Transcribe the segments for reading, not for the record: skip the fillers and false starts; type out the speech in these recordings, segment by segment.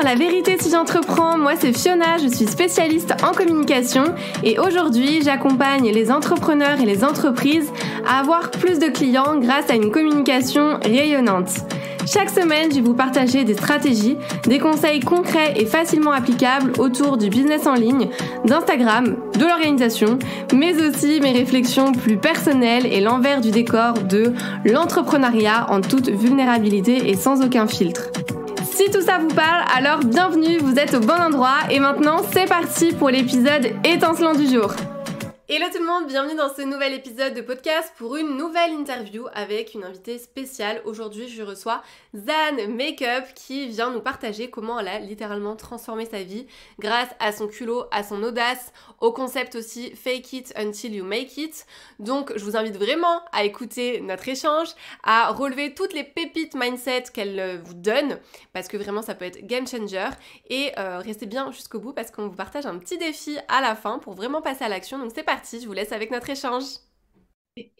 sur La Vérité si j'entreprends, moi c'est Fiona, je suis spécialiste en communication et aujourd'hui j'accompagne les entrepreneurs et les entreprises à avoir plus de clients grâce à une communication rayonnante. Chaque semaine, je vais vous partager des stratégies, des conseils concrets et facilement applicables autour du business en ligne, d'Instagram, de l'organisation, mais aussi mes réflexions plus personnelles et l'envers du décor de l'entrepreneuriat en toute vulnérabilité et sans aucun filtre. Si tout ça vous parle, alors bienvenue, vous êtes au bon endroit et maintenant c'est parti pour l'épisode étincelant du jour. Hello tout le monde, bienvenue dans ce nouvel épisode de podcast pour une nouvelle interview avec une invitée spéciale. Aujourd'hui je reçois Zan Makeup qui vient nous partager comment elle a littéralement transformé sa vie grâce à son culot, à son audace, au concept aussi Fake it until you make it. Donc je vous invite vraiment à écouter notre échange, à relever toutes les pépites mindset qu'elle vous donne parce que vraiment ça peut être game changer et restez bien jusqu'au bout parce qu'on vous partage un petit défi à la fin pour vraiment passer à l'action. Donc c'est parti. Je vous laisse avec notre échange.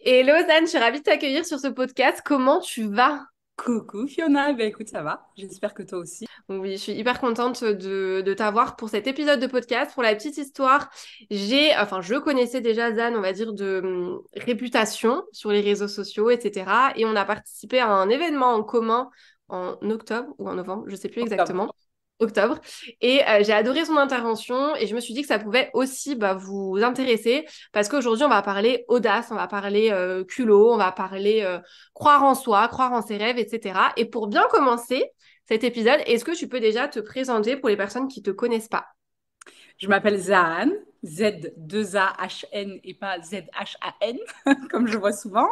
Hello Zan, je suis ravie de t'accueillir sur ce podcast. Comment tu vas? Coucou Fiona, ben écoute ça va, j'espère que toi aussi. Oui, je suis hyper contente de t'avoir pour cet épisode de podcast. Pour la petite histoire, je connaissais déjà Zan, on va dire, de réputation sur les réseaux sociaux, etc. Et on a participé à un événement en commun en octobre ou en novembre, je sais plus Octobre. exactement. Octobre. Et j'ai adoré son intervention et je me suis dit que ça pouvait aussi vous intéresser parce qu'aujourd'hui, on va parler audace, on va parler culot, on va parler croire en soi, croire en ses rêves, etc. Et pour bien commencer cet épisode, est-ce que tu peux déjà te présenter pour les personnes qui ne te connaissent pas? Je m'appelle Zahan, Z2AHN et pas ZHAN, comme je vois souvent.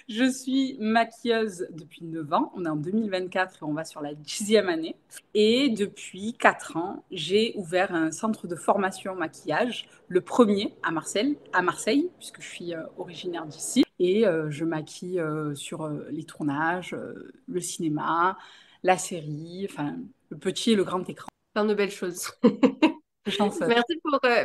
Je suis maquilleuse depuis 9 ans, on est en 2024 et on va sur la 10e année. Et depuis 4 ans, j'ai ouvert un centre de formation maquillage, le premier à Marseille puisque je suis originaire d'ici. Et je maquille sur les tournages, le cinéma, la série, enfin le petit et le grand écran. Plein de belles choses. Chanceuse.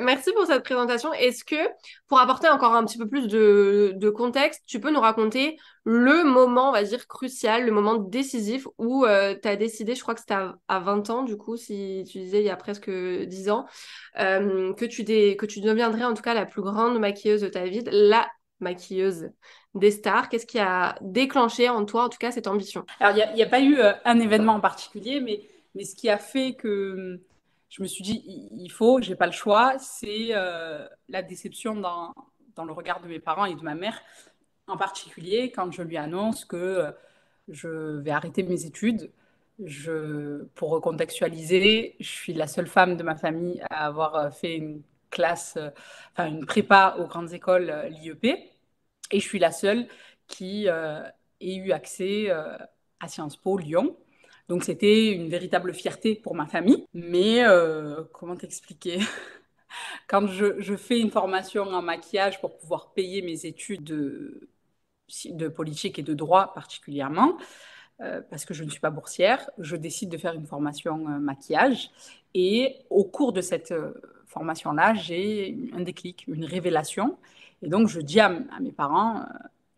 Merci pour cette présentation. Est-ce que, pour apporter encore un petit peu plus de contexte, tu peux nous raconter le moment, on va dire, crucial, le moment décisif où tu as décidé, je crois que c'était à 20 ans, du coup, si tu disais il y a presque 10 ans, que tu deviendrais en tout cas la plus grande maquilleuse de ta vie, la maquilleuse des stars. Qu'est-ce qui a déclenché en toi, en tout cas, cette ambition? Alors, il y a pas eu un événement en particulier, mais ce qui a fait que je me suis dit, il faut, j'ai pas le choix, c'est la déception dans le regard de mes parents et de ma mère, en particulier quand je lui annonce que je vais arrêter mes études. Pour recontextualiser, je suis la seule femme de ma famille à avoir fait une classe, enfin une prépa aux grandes écoles, l'IEP, et je suis la seule qui ait eu accès à Sciences Po Lyon. Donc c'était une véritable fierté pour ma famille. Mais comment t'expliquer? Quand je fais une formation en maquillage pour pouvoir payer mes études de politique et de droit particulièrement, parce que je ne suis pas boursière, je décide de faire une formation maquillage. Et au cours de cette formation-là, j'ai un déclic, une révélation. Et donc, je dis à mes parents,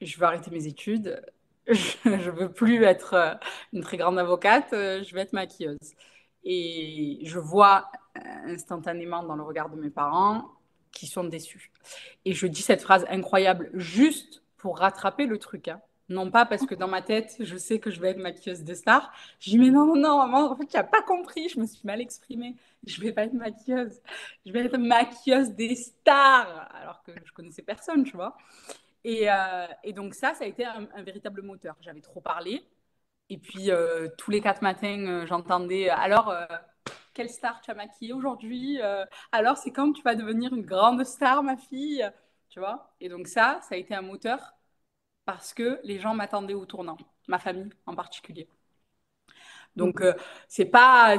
je veux arrêter mes études, je ne veux plus être une très grande avocate, je vais être maquilleuse. Et je vois instantanément dans le regard de mes parents qui sont déçus. Et je dis cette phrase incroyable juste pour rattraper le truc, hein. Non pas parce que dans ma tête, je sais que je vais être maquilleuse de star. Je dis, mais non, non, non, maman, en fait, tu n'as pas compris, je me suis mal exprimée. Je ne vais pas être maquilleuse. Je vais être maquilleuse des stars. Alors que je connaissais personne, tu vois. Et donc ça a été un véritable moteur. J'avais trop parlé. Et puis, tous les 4 matins, j'entendais, alors, quelle star tu as maquillée aujourd'hui? Alors, c'est quand tu vas devenir une grande star, ma fille? Tu vois? Et donc ça a été un moteur parce que les gens m'attendaient au tournant, ma famille en particulier. Donc, c'est pas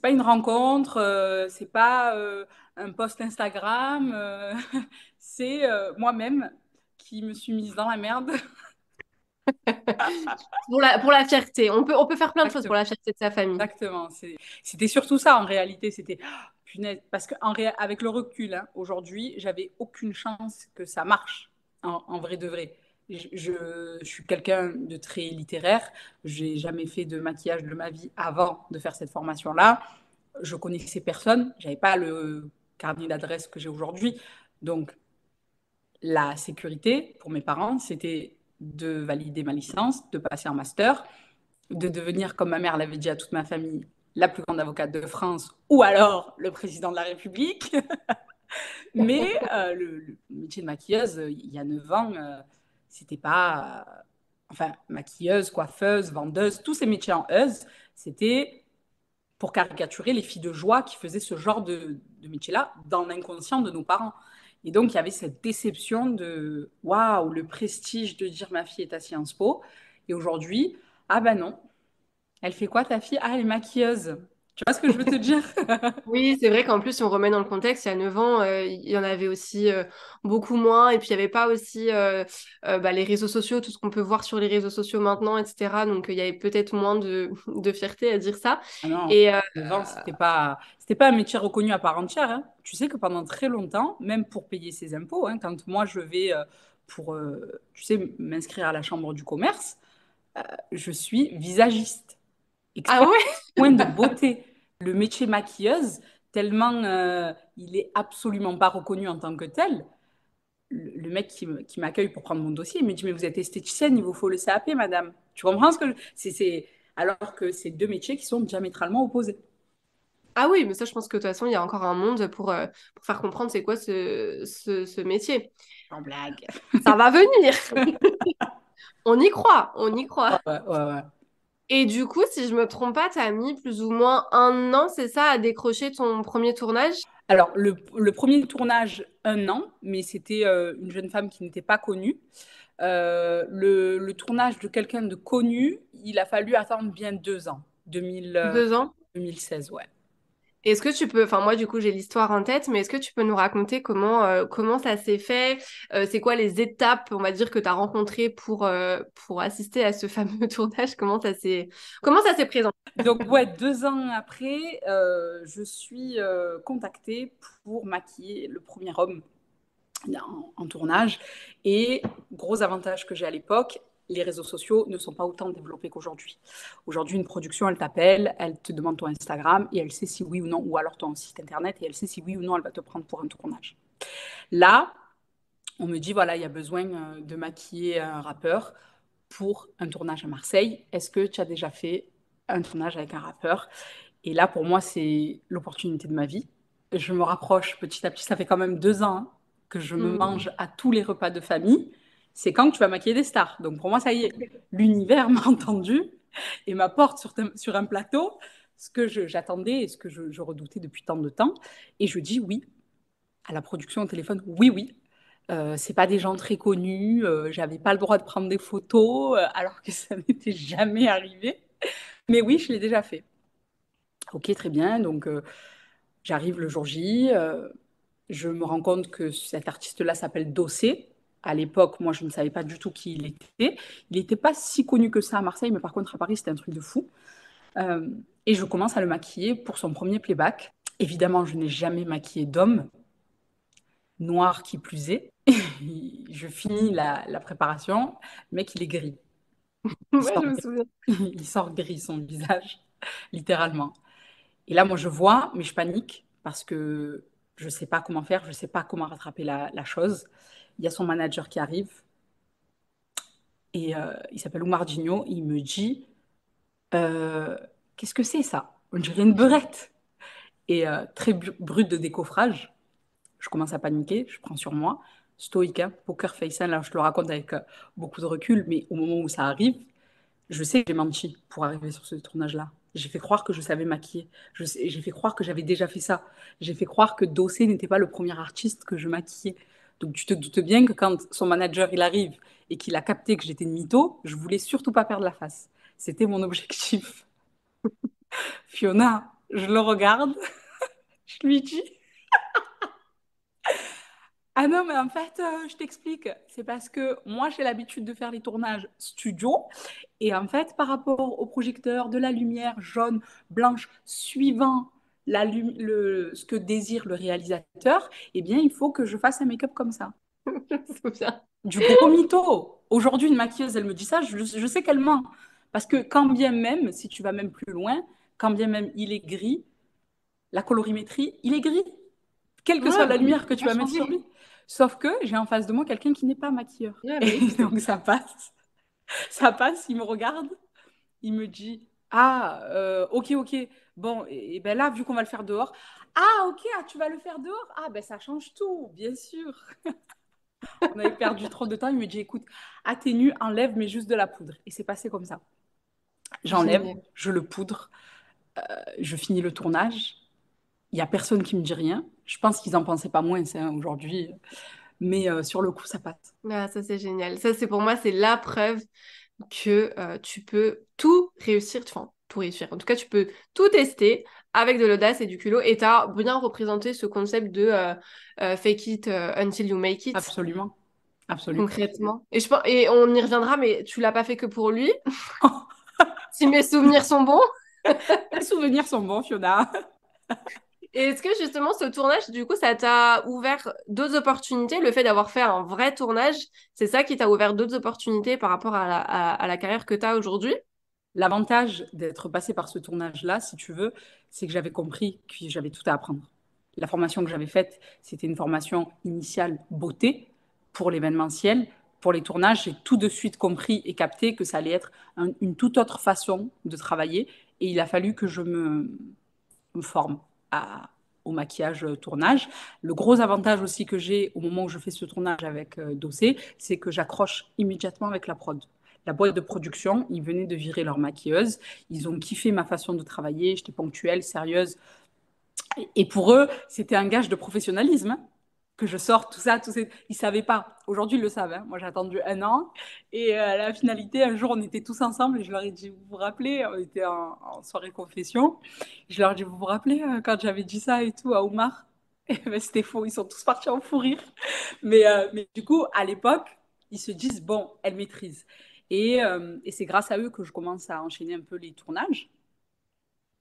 une rencontre, c'est pas un post Instagram, c'est moi-même qui me suis mise dans la merde. Pour la fierté. On peut faire plein de choses pour Exactement. la fierté de sa famille. Exactement. C'était surtout ça en réalité. C'était oh, punaise. Parce qu'avec le recul, hein, aujourd'hui, j'avais aucune chance que ça marche en vrai de vrai. je suis quelqu'un de très littéraire. J'ai jamais fait de maquillage de ma vie avant de faire cette formation-là. Je connaissais personne. J'avais pas le carnet d'adresse que j'ai aujourd'hui. Donc, la sécurité pour mes parents, c'était de valider ma licence, de passer un master, de devenir, comme ma mère l'avait dit à toute ma famille, la plus grande avocate de France ou alors le président de la République. Mais le métier de maquilleuse, il y a 9 ans, c'était pas. Enfin, maquilleuse, coiffeuse, vendeuse, tous ces métiers en euse, c'était pour caricaturer les filles de joie qui faisaient ce genre de métier-là dans l'inconscient de nos parents. Et donc, il y avait cette déception de waouh, le prestige de dire ma fille est à Sciences Po. Et aujourd'hui, ah ben non, elle fait quoi ta fille? Ah, elle est maquilleuse. Tu vois ce que je veux te dire? Oui, c'est vrai qu'en plus, si on remet dans le contexte, il y a 9 ans, il y en avait aussi beaucoup moins. Et puis, il n'y avait pas aussi les réseaux sociaux, tout ce qu'on peut voir sur les réseaux sociaux maintenant, etc. Donc, il y avait peut-être moins de fierté à dire ça. Ah non, Et le vin, c'était pas un métier reconnu à part entière, hein. Tu sais que pendant très longtemps, même pour payer ses impôts, hein, quand moi je vais pour, tu sais, m'inscrire à la chambre du commerce, je suis visagiste, ah expert ouais? en soins de beauté. Le métier maquilleuse, tellement il est absolument pas reconnu en tant que tel. Le mec qui m'accueille pour prendre mon dossier, il me dit, mais vous êtes esthéticienne, il vous faut le CAP, madame. Tu comprends ce que alors que c'est deux métiers qui sont diamétralement opposés. Ah oui, mais ça, je pense que de toute façon, il y a encore un monde pour faire comprendre c'est quoi ce métier. En blague. Ça va venir. On y croit, on y croit. Ouais, ouais, ouais. Et du coup, si je me trompe pas, t'as mis plus ou moins un an, c'est ça, à décrocher ton premier tournage? Alors, le premier tournage, 1 an, mais c'était une jeune femme qui n'était pas connue. Le tournage de quelqu'un de connu, il a fallu attendre bien 2 ans. 2 ans? 2016, ouais. Est-ce que tu peux, enfin moi du coup j'ai l'histoire en tête, mais est-ce que tu peux nous raconter comment ça s'est fait? C'est quoi les étapes, on va dire, que tu as rencontrées pour assister à ce fameux tournage? Comment ça s'est présenté? Donc, ouais, 2 ans après, je suis contactée pour maquiller le premier homme en tournage. Et gros avantage que j'ai à l'époque, les réseaux sociaux ne sont pas autant développés qu'aujourd'hui. Aujourd'hui, une production, elle t'appelle, elle te demande ton Instagram et elle sait si oui ou non, ou alors ton site internet, et elle sait si oui ou non elle va te prendre pour un tournage. Là, on me dit, voilà, il y a besoin de maquiller un rappeur pour un tournage à Marseille. Est-ce que tu as déjà fait un tournage avec un rappeur? Et là, pour moi, c'est l'opportunité de ma vie. Je me rapproche petit à petit. Ça fait quand même 2 ans hein, que je me Hmm. mange à tous les repas de famille. C'est quand que tu vas maquiller des stars. Donc pour moi, ça y est, l'univers m'a entendu et m'apporte sur un plateau ce que j'attendais et ce que je redoutais depuis tant de temps. Et je dis oui à la production au téléphone. Oui, oui. C'est pas des gens très connus. J'avais pas le droit de prendre des photos alors que ça n'était jamais arrivé. Mais oui, je l'ai déjà fait. Ok, très bien. Donc, j'arrive le jour J. Je me rends compte que cet artiste-là s'appelle Dossé. À l'époque, moi, je ne savais pas du tout qui il était. Il n'était pas si connu que ça à Marseille, mais par contre, à Paris, c'était un truc de fou. Euh, et je commence à le maquiller pour son premier playback. Évidemment, je n'ai jamais maquillé d'homme, noir qui plus est. Je finis la préparation. Le mec, il est gris. Il Ouais, sort, je me souviens. il sort gris son visage, littéralement. Et là, moi, je vois, mais je panique parce que je ne sais pas comment faire, je ne sais pas comment rattraper la chose. Il y a son manager qui arrive et il s'appelle Oumar Digno. Il me dit euh, qu'est-ce que c'est ça? On dirait une beurette. Et très brut de décoffrage, je commence à paniquer, je prends sur moi. Stoïque, hein, poker face, hein, là, je te le raconte avec beaucoup de recul, mais au moment où ça arrive, je sais que j'ai menti pour arriver sur ce tournage-là. J'ai fait croire que je savais maquiller. J'ai fait croire que j'avais déjà fait ça. J'ai fait croire que Dossé n'était pas le premier artiste que je maquillais. Donc tu te doutes bien que quand son manager il arrive et qu'il a capté que j'étais une mytho, je voulais surtout pas perdre la face. C'était mon objectif. Fiona, je le regarde, je lui dis ah non, mais en fait, je t'explique. C'est parce que moi, j'ai l'habitude de faire les tournages studio. Et en fait, par rapport au projecteur, de la lumière jaune, blanche, suivant ce que désire le réalisateur, eh bien, il faut que je fasse un make-up comme ça. Je me souviens. Du gros mytho. Aujourd'hui, une maquilleuse, elle me dit ça, je sais qu'elle ment. Parce que quand bien même, si tu vas même plus loin, quand bien même il est gris, la colorimétrie, il est gris. Quelle que Ouais, soit la bah oui, lumière que ça tu va vas mettre sur changer. lui. Sauf que j'ai en face de moi quelqu'un qui n'est pas maquilleur. Ouais, bah Et oui, parce que donc ça passe. Ça passe, il me regarde, il me dit, ah, ok, ok. Bon, et ben là, vu qu'on va le faire dehors, ah, ok, ah, tu vas le faire dehors? Ah, ben ça change tout, bien sûr. On avait perdu trop de temps. Il me dit, écoute, atténue, enlève, mais juste de la poudre. Et c'est passé comme ça. J'enlève, génial. je le poudre, je finis le tournage. Il n'y a personne qui me dit rien. Je pense qu'ils en pensaient pas moins hein, aujourd'hui. Mais sur le coup, ça passe. Ah, ça, c'est génial. Ça, c'est pour moi, c'est la preuve que tu peux tout réussir, enfin, tout réussir. En tout cas, tu peux tout tester avec de l'audace et du culot. Et tu as bien représenté ce concept de fake it until you make it, Absolument. Absolument. concrètement. Et, et on y reviendra, mais tu l'as pas fait que pour lui. Si mes souvenirs sont bons. Les souvenirs sont bons, Fiona. Et est-ce que justement ce tournage, du coup, ça t'a ouvert d'autres opportunités? Le fait d'avoir fait un vrai tournage, c'est ça qui t'a ouvert d'autres opportunités par rapport à à la carrière que tu as aujourd'hui? L'avantage d'être passé par ce tournage-là, si tu veux, c'est que j'avais compris que j'avais tout à apprendre. La formation que j'avais faite, c'était une formation initiale beauté pour l'événementiel. Pour les tournages, j'ai tout de suite compris et capté que ça allait être une toute autre façon de travailler. Et il a fallu que me forme au maquillage tournage. Le gros avantage aussi que j'ai au moment où je fais ce tournage avec Dossé, c'est que j'accroche immédiatement avec la prod. La boîte de production, ils venaient de virer leur maquilleuse. Ils ont kiffé ma façon de travailler. J'étais ponctuelle, sérieuse. Et pour eux, c'était un gage de professionnalisme hein, que je sorte tout ça. Ils ne savaient pas. Aujourd'hui, ils le savent. Hein. Moi, j'ai attendu un an. Et à la finalité, un jour, on était tous ensemble et je leur ai dit, vous vous rappelez, on était en soirée confession. Je leur ai dit, vous vous rappelez quand j'avais dit ça et tout à Oumar? Et ben, c'était faux. Ils sont tous partis en fou rire. Mais du coup, à l'époque, ils se disent, bon, elle maîtrise. Et c'est grâce à eux que je commence à enchaîner un peu les tournages.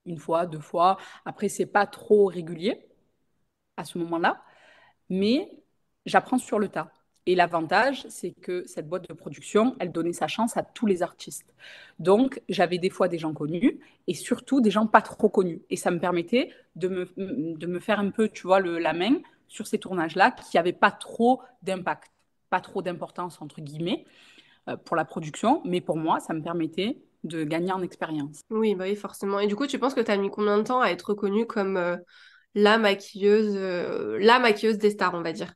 Une fois, deux fois. Après, c'est pas trop régulier à ce moment-là, mais j'apprends sur le tas. Et l'avantage, c'est que cette boîte de production, elle donnait sa chance à tous les artistes. Donc, j'avais des fois des gens connus et surtout des gens pas trop connus. Et ça me permettait de me faire un peu, tu vois, la main sur ces tournages-là qui n'avaient pas trop d'impact, pas trop d'importance, entre guillemets, pour la production. Mais pour moi, ça me permettait de gagner en expérience. Oui, bah oui, forcément. Et du coup, tu penses que tu as mis combien de temps à être reconnue comme la maquilleuse des stars, on va dire?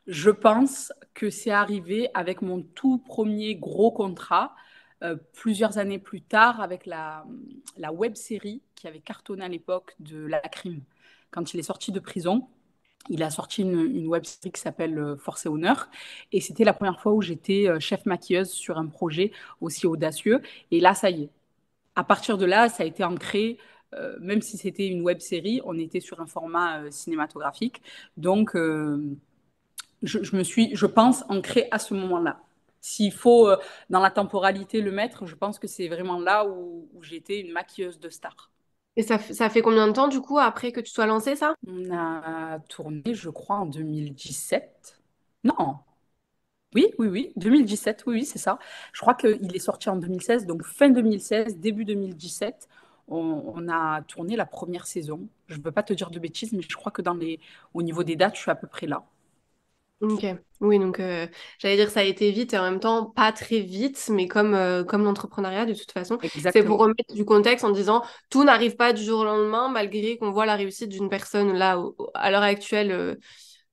Je pense que c'est arrivé avec mon tout premier gros contrat, plusieurs années plus tard, avec la web série qui avait cartonné à l'époque de La Crime. Quand il est sorti de prison, il a sorti une web série qui s'appelle Force et Honneur. Et c'était la première fois où j'étais chef maquilleuse sur un projet aussi audacieux. Et là, ça y est. À partir de là, ça a été ancré. Même si c'était une web série, on était sur un format cinématographique. Donc, je me suis, je pense, ancrée à ce moment-là. S'il faut, dans la temporalité, le mettre, je pense que c'est vraiment là où j'étais une maquilleuse de star. Et ça fait combien de temps, du coup, après que tu sois lancée, ça? On a tourné, je crois, en 2017. Non, oui, oui, oui, 2017, oui, oui, c'est ça. Je crois qu'il est sorti en 2016, donc fin 2016, début 2017, on a tourné la première saison. Je ne veux pas te dire de bêtises, mais je crois que au niveau des dates, je suis à peu près là. Ok. Oui, donc j'allais dire ça a été vite et en même temps pas très vite, mais comme l'entrepreneuriat de toute façon, c'est pour Exactement. remettre du contexte en disant tout n'arrive pas du jour au lendemain, malgré qu'on voit la réussite d'une personne là à l'heure actuelle.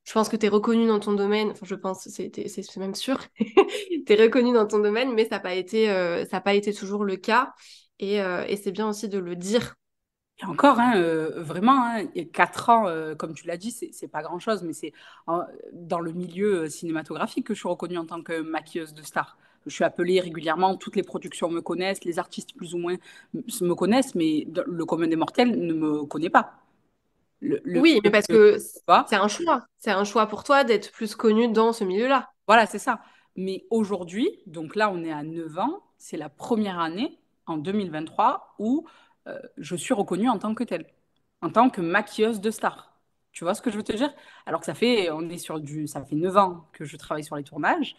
Je pense que tu es reconnu dans ton domaine, enfin je pense, c'est même sûr, tu es reconnu dans ton domaine, mais ça n'a pas été toujours le cas. Et c'est bien aussi de le dire. Et encore, hein, vraiment, hein, et 4 ans, comme tu l'as dit, c'est pas grand-chose, mais c'est dans le milieu cinématographique que je suis reconnue en tant que maquilleuse de star. Je suis appelée régulièrement, toutes les productions me connaissent, les artistes plus ou moins me connaissent, mais le commun des mortels ne me connaît pas. Oui, mais parce Tu que vois. c'est un choix. C'est un choix pour toi d'être plus connu dans ce milieu-là. Voilà, c'est ça. Mais aujourd'hui, donc là, on est à 9 ans, c'est la première année, en 2023, où je suis reconnue en tant que telle, en tant que maquilleuse de star. Tu vois ce que je veux te dire? Alors que ça fait 9 ans que je travaille sur les tournages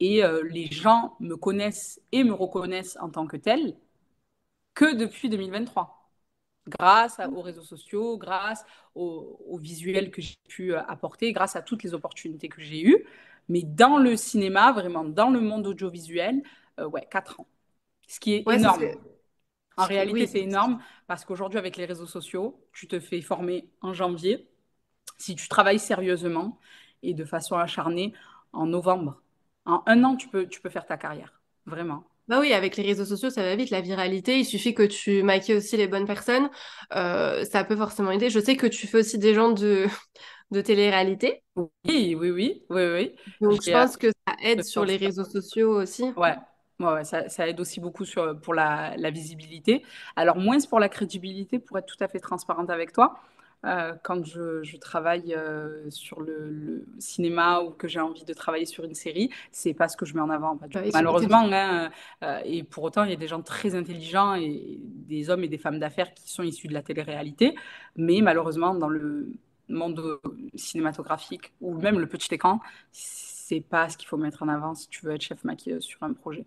et les gens me connaissent et me reconnaissent en tant que telle que depuis 2023, grâce aux réseaux sociaux, grâce aux visuels que j'ai pu apporter, grâce à toutes les opportunités que j'ai eues. Mais dans le cinéma, vraiment, dans le monde audiovisuel, ouais, 4 ans. Ce qui est Ouais, énorme. En réalité, oui. c'est énorme parce qu'aujourd'hui, avec les réseaux sociaux, tu te fais former en janvier. Si tu travailles sérieusement et de façon acharnée, en novembre. En 1 an, tu peux faire ta carrière. Vraiment. Bah oui, avec les réseaux sociaux, ça va vite, la viralité. Il suffit que tu maquilles aussi les bonnes personnes. Ça peut forcément aider. Je sais que tu fais aussi des gens de télé-réalité. Oui, oui, oui, oui, oui. Donc, je J'ai pense que ça aide sur les réseaux sociaux aussi. Ouais, ouais, ça aide aussi beaucoup pour la visibilité. Alors, moins pour la crédibilité, pour être tout à fait transparente avec toi. Quand je travaille sur le cinéma ou que j'ai envie de travailler sur une série, c'est pas ce que je mets en avant, pas du Bah tout. oui, tu m'étonnes. Malheureusement, hein, et pour autant, il y a des gens très intelligents et des hommes et des femmes d'affaires qui sont issus de la télé-réalité, mais malheureusement, dans le monde cinématographique ou même le petit écran, c'est pas ce qu'il faut mettre en avant si tu veux être chef maquilleuse sur un projet.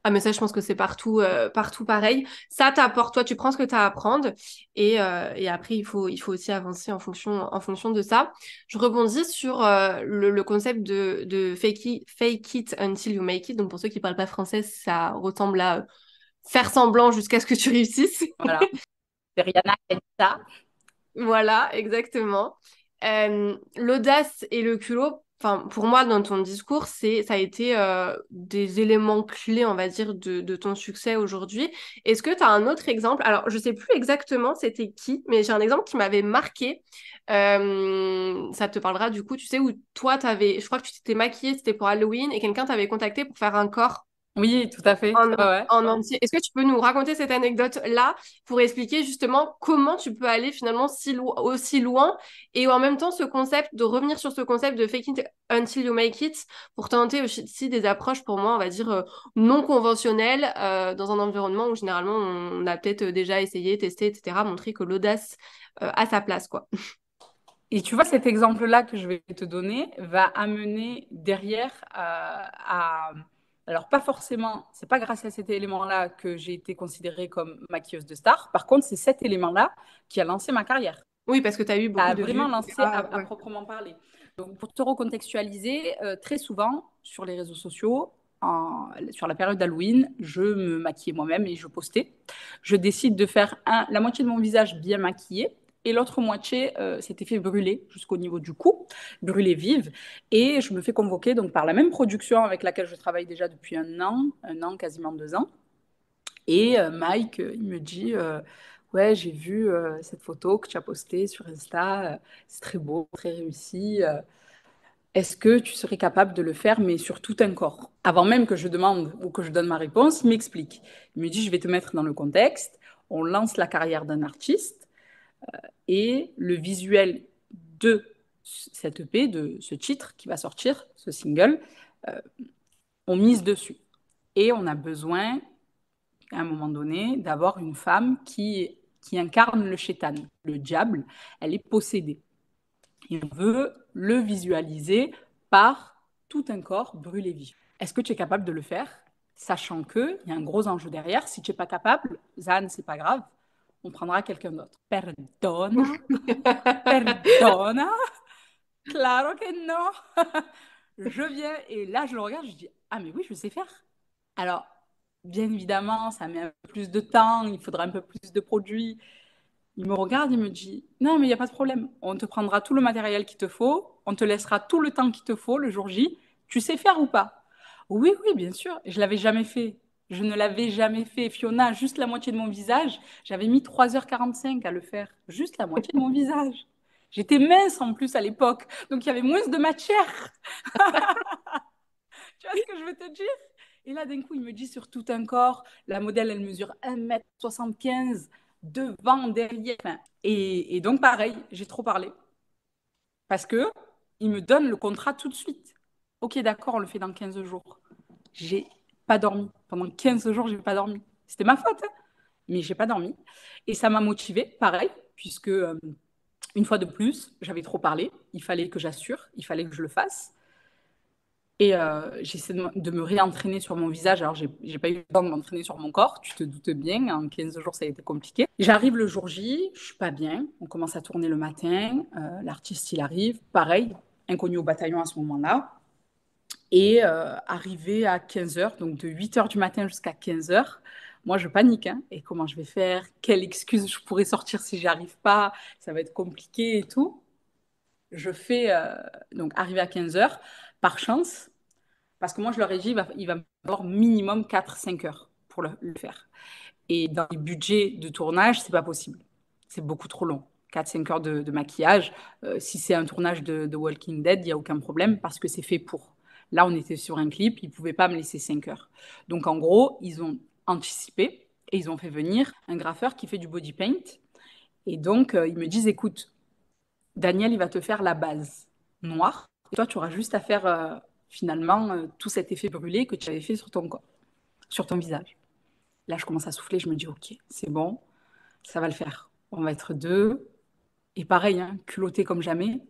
Ah, mais ça, je pense que c'est partout, partout pareil. Ça t'apporte, toi, tu prends ce que tu as à apprendre et après, il faut aussi avancer en fonction de ça. Je rebondis sur le concept de fake it until you make it. Donc, pour ceux qui parlent pas français, ça ressemble à faire semblant jusqu'à ce que tu réussisses. Voilà. C'est Rihanna qui a dit ça. Voilà, exactement. L'audace et le culot, enfin, pour moi, dans ton discours, ça a été des éléments clés, on va dire, de ton succès aujourd'hui. Est-ce que tu as un autre exemple? Alors, je sais plus exactement c'était qui, mais j'ai un exemple qui m'avait marqué. Ça te parlera du coup, tu sais, où toi, je crois que tu t'étais maquillée, c'était pour Halloween, et quelqu'un t'avait contacté pour faire un corps Oui, tout à fait. en, Ouais, ouais. en entier. Est-ce que tu peux nous raconter cette anecdote-là pour expliquer justement comment tu peux aller finalement aussi loin et en même temps ce concept, de revenir sur ce concept de fake it until you make it pour tenter aussi des approches pour moi, on va dire, non conventionnelles dans un environnement où généralement on a peut-être déjà essayé, testé, etc., montrer que l'audace a sa place, quoi. Et tu vois, cet exemple-là que je vais te donner va amener derrière alors, pas forcément, c'est pas grâce à cet élément-là que j'ai été considérée comme maquilleuse de star. Par contre, c'est cet élément-là qui a lancé ma carrière. Oui, parce que tu as eu Ça beaucoup a de vues, vraiment lancé etc. à Ouais. proprement parler. Donc, pour te recontextualiser, très souvent sur les réseaux sociaux, sur la période d'Halloween, je me maquillais moi-même et je postais. Je décide de faire la moitié de mon visage bien maquillé et l'autre moitié s'était fait brûler jusqu'au niveau du cou, brûler vive. Et je me fais convoquer donc, par la même production avec laquelle je travaille déjà depuis un an, quasiment 2 ans. Et Mike, il me dit, ouais, j'ai vu cette photo que tu as postée sur Insta, c'est très beau, très réussi. Est-ce que tu serais capable de le faire, mais sur tout un corps? Avant même que je demande ou que je donne ma réponse, il m'explique. Il me dit, je vais te mettre dans le contexte. On lance la carrière d'un artiste et le visuel de cette EP, de ce titre qui va sortir, ce single, euh, on mise dessus. Et on a besoin à un moment donné, d'avoir une femme qui incarne le shaitan, le diable. Elle est possédée. Et on veut le visualiser par tout un corps brûlé vif. Est-ce que tu es capable de le faire, sachant qu'il y a un gros enjeu derrière? Si tu n'es pas capable, Zan, c'est pas grave, on prendra quelqu'un d'autre. Perdona, perdona, claro que no. Je viens et là, je le regarde, je dis, ah mais oui, je sais faire. Alors, bien évidemment, ça met un peu plus de temps, il faudra un peu plus de produits. Il me regarde, il me dit, non, mais il n'y a pas de problème. On te prendra tout le matériel qu'il te faut, on te laissera tout le temps qu'il te faut le jour J. Tu sais faire ou pas? Oui, oui, bien sûr. Je l'avais jamais fait. Je ne l'avais jamais fait. Fiona, juste la moitié de mon visage. J'avais mis 3h45 à le faire. Juste la moitié de mon visage. J'étais mince en plus à l'époque, donc il y avait moins de matière. Tu vois ce que je veux te dire? Et là, d'un coup, il me dit sur tout un corps, la modèle, elle mesure 1,75 m, devant, derrière. Enfin, et donc, pareil, j'ai trop parlé. Parce que il me donne le contrat tout de suite. Ok, d'accord, on le fait dans 15 jours. J'ai pas dormi. Pendant 15 jours, j'ai pas dormi. C'était ma faute, hein, mais j'ai pas dormi. Et ça m'a motivée, pareil, puisque Une fois de plus, j'avais trop parlé. Il fallait que j'assure, il fallait que je le fasse. Et j'essaie de me réentraîner sur mon visage. Alors, j'ai pas eu le temps de m'entraîner sur mon corps, tu te doutes bien. En 15 jours, ça a été compliqué. J'arrive le jour J, je suis pas bien. On commence à tourner le matin. L'artiste, il arrive. Pareil, inconnu au bataillon à ce moment-là. Et arrivé à 15 heures, donc de 8 heures du matin jusqu'à 15 heures, moi, je panique. Hein. Et comment je vais faire? Quelle excuse je pourrais sortir si j'y arrive pas? Ça va être compliqué et tout. Je fais, donc, arrivé à 15 heures, par chance, parce que moi, je leur ai dit, il va me falloir minimum 4-5 heures pour le faire. Et dans les budgets de tournage, c'est pas possible. C'est beaucoup trop long. 4-5 heures de maquillage. Si c'est un tournage de Walking Dead, il n'y a aucun problème parce que c'est fait pour. Là, on était sur un clip, ils ne pouvaient pas me laisser 5 heures. Donc, en gros, ils ont anticipé et ils ont fait venir un graffeur qui fait du body paint. Et donc, ils me disent, écoute, Daniel, il va te faire la base noire. Et toi, tu auras juste à faire finalement tout cet effet brûlé que tu avais fait sur ton corps, sur ton visage. Là, je commence à souffler, je me dis, ok, c'est bon, ça va le faire. On va être deux. Et pareil, hein, culotté comme jamais.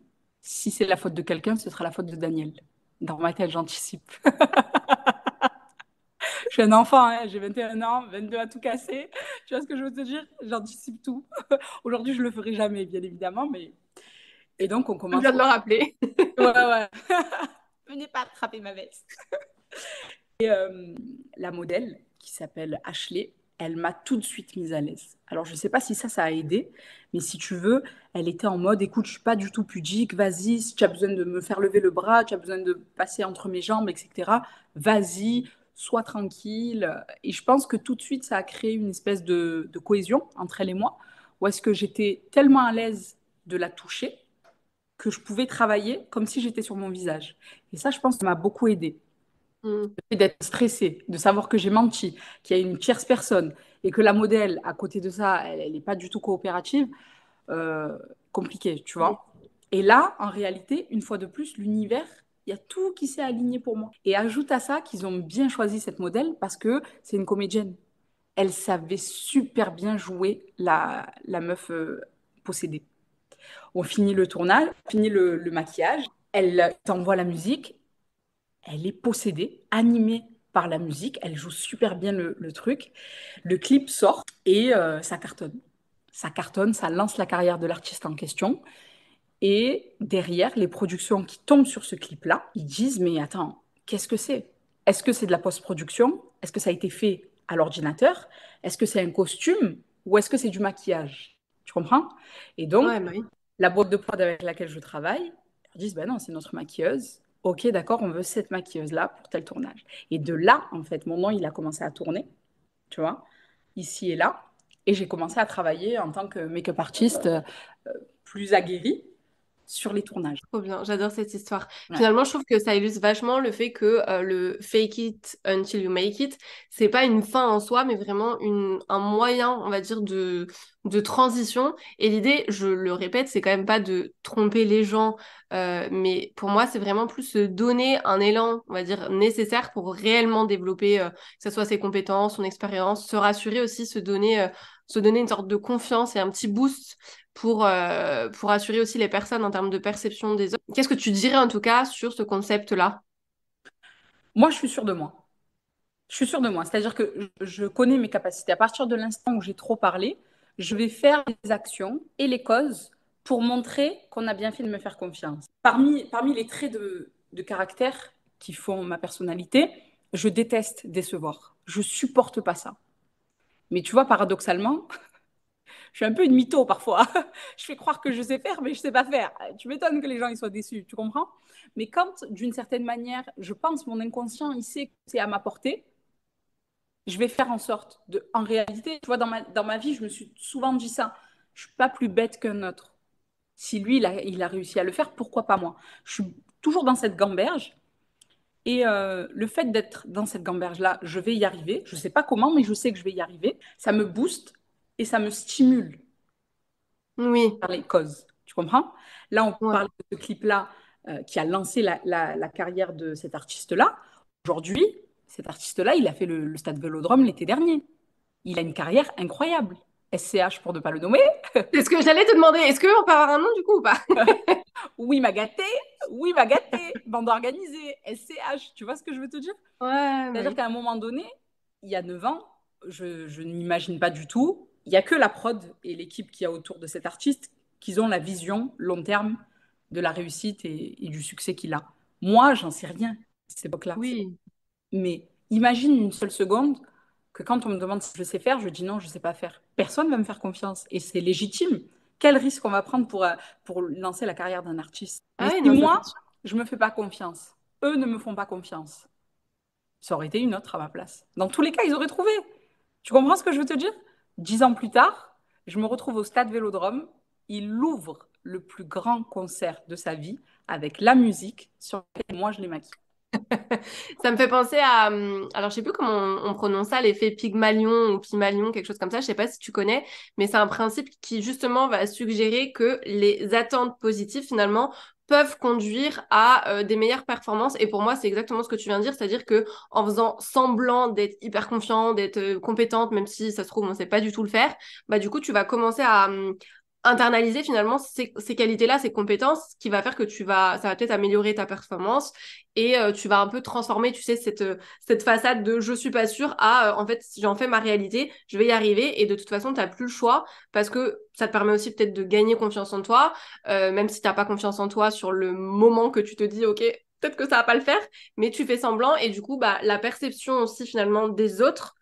Si c'est la faute de quelqu'un, ce sera la faute de Daniel. Dans ma tête, j'anticipe. Je suis un enfant, hein, j'ai 21 ans, 22 à tout casser. Tu vois ce que je veux te dire? J'anticipe tout. Aujourd'hui, je le ferai jamais, bien évidemment, mais... Et donc, on Je commence... viens de le rappeler. Ouais, ouais. Venez pas attraper ma veste. La modèle, qui s'appelle Ashley, elle m'a tout de suite mise à l'aise. Alors, je ne sais pas si ça a aidé, mais si tu veux, elle était en mode, écoute, je ne suis pas du tout pudique, vas-y, si tu as besoin de me faire lever le bras, tu as besoin de passer entre mes jambes, etc., vas-y, sois tranquille. Et je pense que tout de suite, ça a créé une espèce de cohésion entre elle et moi, où est-ce que j'étais tellement à l'aise de la toucher que je pouvais travailler comme si j'étais sur mon visage. Et ça, je pense que ça m'a beaucoup aidé Mm. d'être stressée, de savoir que j'ai menti, qu'il y a une tierce personne et que la modèle, à côté de ça, elle n'est pas du tout coopérative, euh, compliqué, tu Oui. vois. Et là, en réalité, une fois de plus, l'univers, il y a tout qui s'est aligné pour moi. Et ajoute à ça qu'ils ont bien choisi cette modèle parce que c'est une comédienne. Elle savait super bien jouer la meuf possédée. On finit le tournage, on finit le maquillage, elle t'envoie la musique, elle est possédée, animée par la musique, elle joue super bien le truc. Le clip sort et ça cartonne. Ça cartonne, ça lance la carrière de l'artiste en question. Et derrière, les productions qui tombent sur ce clip-là, ils disent, mais attends, qu'est-ce que c'est? Est-ce que c'est de la post-production? Est-ce que ça a été fait à l'ordinateur? Est-ce que c'est un costume? Ou est-ce que c'est du maquillage? Tu comprends? Et donc, Ouais, bah oui. la boîte de prod avec laquelle je travaille, ils disent, ben non, c'est notre maquilleuse. Ok, d'accord, on veut cette maquilleuse-là pour tel tournage. Et de là, en fait, mon nom, il a commencé à tourner, tu vois, ici et là. Et j'ai commencé à travailler en tant que make-up artiste plus aguerrie sur les tournages. Trop bien, j'adore cette histoire. Ouais. Finalement, je trouve que ça illustre vachement le fait que le fake it until you make it, c'est pas une fin en soi, mais vraiment un moyen, on va dire, de transition. Et l'idée, je le répète, c'est quand même pas de tromper les gens, mais pour moi, c'est vraiment plus se donner un élan, on va dire, nécessaire pour réellement développer, que ce soit ses compétences, son expérience, se rassurer aussi, se donner une sorte de confiance et un petit boost pour assurer aussi les personnes en termes de perception des autres. Qu'est-ce que tu dirais en tout cas sur ce concept-là? Moi, je suis sûre de moi. Je suis sûre de moi. C'est-à-dire que je connais mes capacités. À partir de l'instant où j'ai trop parlé, je vais faire les actions et les causes pour montrer qu'on a bien fait de me faire confiance. Parmi les traits de caractère qui font ma personnalité, je déteste décevoir. Je supporte pas ça. Mais tu vois, paradoxalement, je suis un peu une mytho parfois. Je fais croire que je sais faire, mais je sais pas faire. Tu m'étonnes que les gens ils soient déçus, tu comprends? Mais quand, d'une certaine manière, je pense mon inconscient, il sait que c'est à ma portée, je vais faire en sorte de. En réalité, tu vois, dans ma vie, je me suis souvent dit ça. Je suis pas plus bête qu'un autre. Si lui, il a réussi à le faire, pourquoi pas moi? Je suis toujours dans cette gamberge. Et le fait d'être dans cette gamberge-là, je vais y arriver. Je ne sais pas comment, mais je sais que je vais y arriver. Ça me booste et ça me stimule Oui, par les causes. Tu comprends? Là, on ouais. parle de ce clip-là qui a lancé la carrière de cet artiste-là. Aujourd'hui, cet artiste-là, il a fait le Stade Vélodrome l'été dernier. Il a une carrière incroyable. SCH pour ne pas le nommer. C'est ce que j'allais te demander. Est-ce qu'on peut avoir un nom du coup ou pas? Oui, m'a gâté. Oui, m'a gâté. Bande organisée. SCH. Tu vois ce que je veux te dire? Ouais, C'est-à-dire oui. qu'à un moment donné, il y a 9 ans, je n'imagine pas du tout. Il n'y a que la prod et l'équipe qui a autour de cet artiste qui ont la vision long terme de la réussite et du succès qu'il a. Moi, j'en sais rien à cette époque-là. Oui. Mais imagine une seule seconde que quand on me demande si je sais faire, je dis non, je ne sais pas faire. Personne ne va me faire confiance. Et c'est légitime. Quel risque on va prendre pour lancer la carrière d'un artiste? Ah Mais oui, si non, ça c'est moi, sûr. je ne me fais pas confiance, eux ne me font pas confiance, ça aurait été une autre à ma place. Dans tous les cas, ils auraient trouvé. Tu comprends ce que je veux te dire? 10 ans plus tard, je me retrouve au stade Vélodrome. Il ouvre le plus grand concert de sa vie avec la musique sur laquelle moi je l'ai maquillée. Ça me fait penser à, alors je sais plus comment on prononce ça, l'effet Pygmalion ou Pygmalion, quelque chose comme ça. Je sais pas si tu connais, mais c'est un principe qui justement va suggérer que les attentes positives finalement peuvent conduire à des meilleures performances. Et pour moi, c'est exactement ce que tu viens de dire, c'est-à-dire que en faisant semblant d'être hyper confiant, d'être compétente, même si ça se trouve on sait pas du tout le faire, bah du coup tu vas commencer à internaliser finalement ces qualités-là, ces compétences, ce qui va faire que ça va peut-être améliorer ta performance et tu vas un peu transformer, tu sais, cette façade de je suis pas sûre à en fait, si j'en fais ma réalité, je vais y arriver et de toute façon, t'as plus le choix parce que ça te permet aussi peut-être de gagner confiance en toi, même si t'as pas confiance en toi sur le moment que tu te dis, ok, peut-être que ça va pas le faire, mais tu fais semblant et du coup, bah, la perception aussi finalement des autres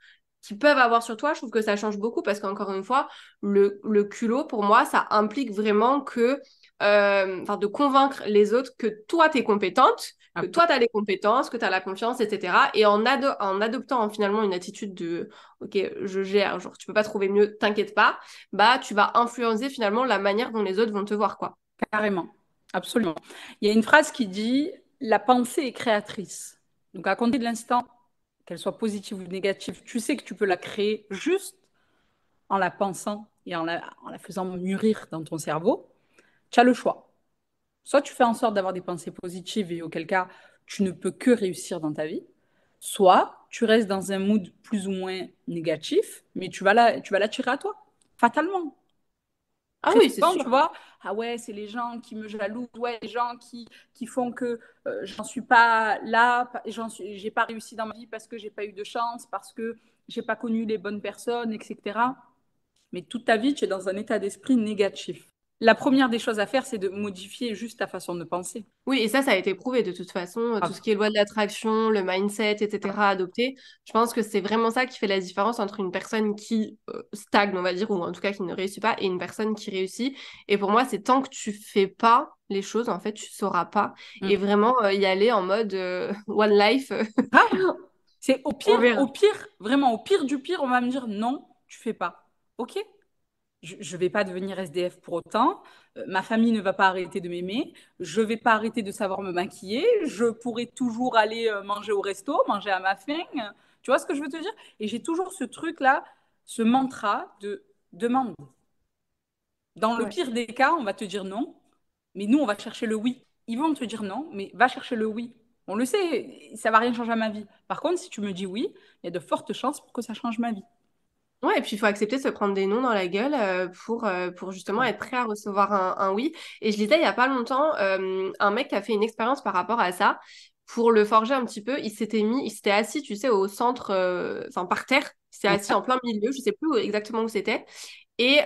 qui peuvent avoir sur toi, je trouve que ça change beaucoup parce qu'encore une fois, le culot, pour moi, ça implique vraiment que, enfin, de convaincre les autres que toi, t'es compétente, que Ah, toi, t'as les compétences, que t'as la confiance, etc. Et en adoptant finalement une attitude de, ok, je gère, genre, tu peux pas trouver mieux, t'inquiète pas, bah, tu vas influencer finalement la manière dont les autres vont te voir, quoi. carrément, absolument. Il y a une phrase qui dit la pensée est créatrice. Donc, à compter de l'instant, qu'elle soit positive ou négative, tu sais que tu peux la créer juste en la pensant et en la faisant mûrir dans ton cerveau. Tu as le choix. Soit tu fais en sorte d'avoir des pensées positives et auquel cas tu ne peux que réussir dans ta vie, soit tu restes dans un mood plus ou moins négatif, mais tu vas l'attirer à toi, fatalement. Ah Très oui, c'est souvent, sûr. tu vois, ah ouais, c'est les gens qui me jalousent, ouais, les gens qui font que j'en suis pas là, j'ai pas réussi dans ma vie parce que j'ai pas eu de chance, parce que j'ai pas connu les bonnes personnes, etc. Mais toute ta vie, tu es dans un état d'esprit négatif. La première des choses à faire, c'est de modifier juste ta façon de penser. Oui, et ça a été prouvé de toute façon. Tout ce Ah, qui est loi de l'attraction, le mindset, etc. adopté, je pense que c'est vraiment ça qui fait la différence entre une personne qui stagne, on va dire, ou en tout cas qui ne réussit pas, et une personne qui réussit. Et pour moi, c'est tant que tu fais pas les choses, en fait, tu sauras pas. Et mm. vraiment y aller en mode one life, Grave. C'est on verra. au pire, vraiment au pire du pire, on va me dire non, tu fais pas. Ok, je ne vais pas devenir SDF pour autant. Ma famille ne va pas arrêter de m'aimer. Je ne vais pas arrêter de savoir me maquiller. Je pourrai toujours aller manger au resto, manger à ma faim. Tu vois ce que je veux te dire? Et j'ai toujours ce truc-là, ce mantra de demande. Dans le Ouais. pire des cas, on va te dire non, mais nous, on va chercher le oui. Ils vont te dire non, mais va chercher le oui. On le sait, ça va rien changer à ma vie. Par contre, si tu me dis oui, il y a de fortes chances pour que ça change ma vie. Ouais, et puis il faut accepter de se prendre des noms dans la gueule pour justement Ah. être prêt à recevoir un oui. Et je lisais il y a pas longtemps un mec qui a fait une expérience par rapport à ça. Pour le forger un petit peu, il s'était assis, tu sais, au centre, enfin par terre. Il s'était assis Ouais. en plein milieu, je sais plus exactement où c'était. Et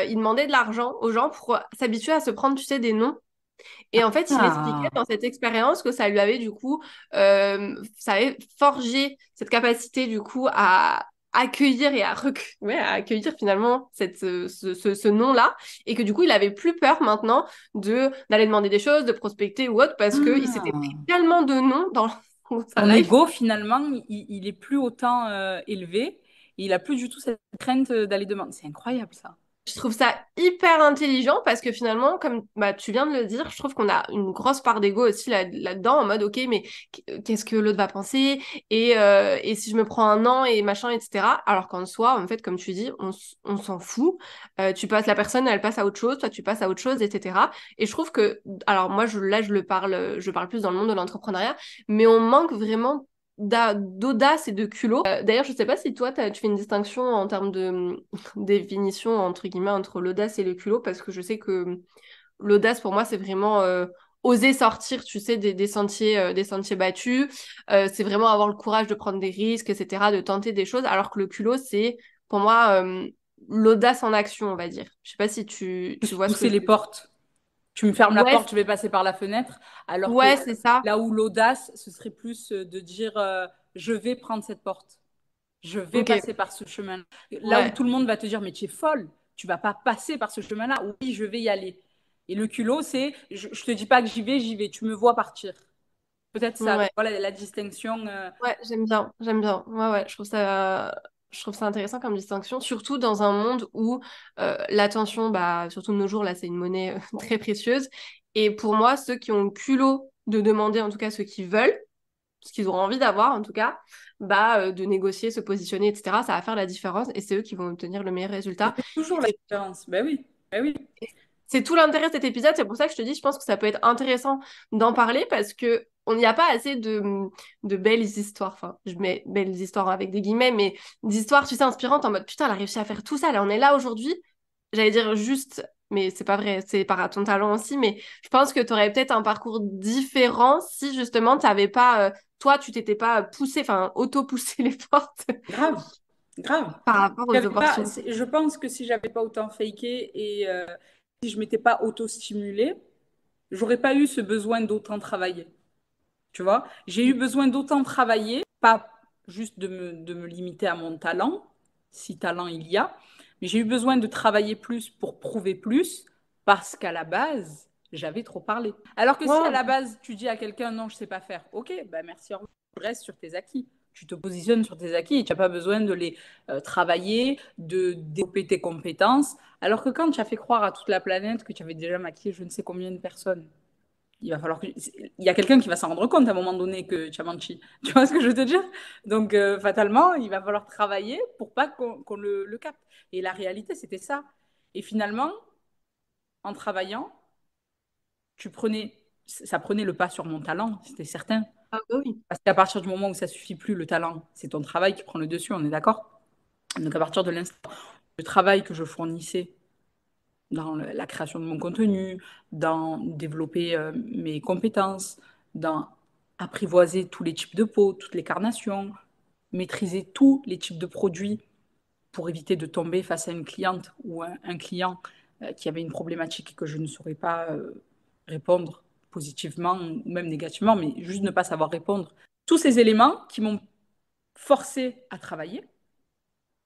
il demandait de l'argent aux gens pour s'habituer à se prendre, tu sais, des noms. Et en fait, il expliquait Ah. dans cette expérience que ça lui avait du coup, ça avait forgé cette capacité du coup à accueillir et ouais, à accueillir finalement ce nom-là, et que du coup, il avait plus peur maintenant d'aller demander des choses, de prospecter ou autre, parce qu'il s'était pris Ah. tellement de noms dans sa Son life. ego, finalement, il est plus autant élevé. Et il a plus du tout cette crainte d'aller demander. C'est incroyable, ça. Je trouve ça hyper intelligent parce que finalement, comme bah, tu viens de le dire, je trouve qu'on a une grosse part d'ego aussi là-dedans, en mode, ok, mais qu'est-ce que l'autre va penser? Et si je me prends un an et machin, etc. Alors qu'en soi, en fait, comme tu dis, on s'en fout. Tu passes, la personne, elle passe à autre chose, toi, tu passes à autre chose, etc. Et je trouve que, alors moi, là, je parle plus dans le monde de l'entrepreneuriat, mais on manque vraiment d'audace et de culot. D'ailleurs, je sais pas si toi, tu fais une distinction en termes de définition, entre guillemets, entre l'audace et le culot, parce que je sais que l'audace, pour moi, c'est vraiment oser sortir, tu sais, des sentiers battus. C'est vraiment avoir le courage de prendre des risques, etc., de tenter des choses, alors que le culot, c'est, pour moi, l'audace en action, on va dire. Je sais pas si tu Plus vois ce que pousser je les veux dire. portes. Tu me fermes la Ouais, porte, je vais passer par la fenêtre. Alors que ouais, c'est ça. là où l'audace, ce serait plus de dire je vais prendre cette porte. Je vais Ok, passer par ce chemin. Là où ouais, tout le monde va te dire mais tu es folle, tu vas pas passer par ce chemin-là. Oui, je vais y aller. Et le culot, c'est je te dis pas que j'y vais, tu me vois partir. Peut-être ça. Donc ouais. voilà la distinction. Ouais, j'aime bien, j'aime bien. Ouais, ouais, je trouve ça intéressant comme distinction, surtout dans un monde où l'attention, bah, surtout de nos jours, là, c'est une monnaie très précieuse. Et pour moi, ceux qui ont le culot de demander, en tout cas ceux qui veulent, ce qu'ils ont envie d'avoir, en tout cas, bah, de négocier, se positionner, etc., ça va faire la différence et c'est eux qui vont obtenir le meilleur Ça résultat. fait toujours la différence. Ben oui, ben oui. C'est tout l'intérêt de cet épisode, c'est pour ça que je te dis, je pense que ça peut être intéressant d'en parler parce que on n'y a pas assez de belles histoires, enfin, je mets belles histoires avec des guillemets, mais d'histoires, tu sais, inspirantes en mode putain, elle a réussi à faire tout ça, là, on est là aujourd'hui. J'allais dire juste, mais c'est pas vrai, c'est par ton talent aussi, mais je pense que tu aurais peut-être un parcours différent si justement t'avais pas, toi, tu t'étais pas poussé, enfin, auto-poussé les portes Grave, grave. par rapport aux opportunités. Je pense que si j'avais pas autant faké et si je m'étais pas auto-stimulée, j'aurais pas eu ce besoin d'autant travailler. Tu vois, j'ai eu besoin d'autant travailler, pas juste de me limiter à mon talent, si talent il y a, mais j'ai eu besoin de travailler plus pour prouver plus, parce qu'à la base, j'avais trop parlé. Alors que si à Ouais, la base, tu dis à quelqu'un non, je sais pas faire, ok, bah merci, au revoir. Tu restes sur tes acquis. Tu te positionnes sur tes acquis et tu n'as pas besoin de les travailler, de développer tes compétences. Alors que quand tu as fait croire à toute la planète que tu avais déjà maquillé je ne sais combien de personnes, il va falloir que... Il y a quelqu'un qui va s'en rendre compte à un moment donné que tu as menti. Tu vois ce que je veux te dire? Donc, fatalement, il va falloir travailler pour pas qu'on le capte. Et la réalité, c'était ça. Et finalement, en travaillant, ça prenait le pas sur mon talent, c'était certain. ah bah oui. Parce qu'à partir du moment où ça suffit plus, le talent, c'est ton travail qui prend le dessus, on est d'accord? Donc, à partir de l'instant, le travail que je fournissais dans la création de mon contenu, dans développer mes compétences, dans apprivoiser tous les types de peau, toutes les carnations, maîtriser tous les types de produits pour éviter de tomber face à une cliente ou un client qui avait une problématique que je ne saurais pas répondre positivement ou même négativement, mais juste ne pas savoir répondre. Tous ces éléments qui m'ont forcé à travailler,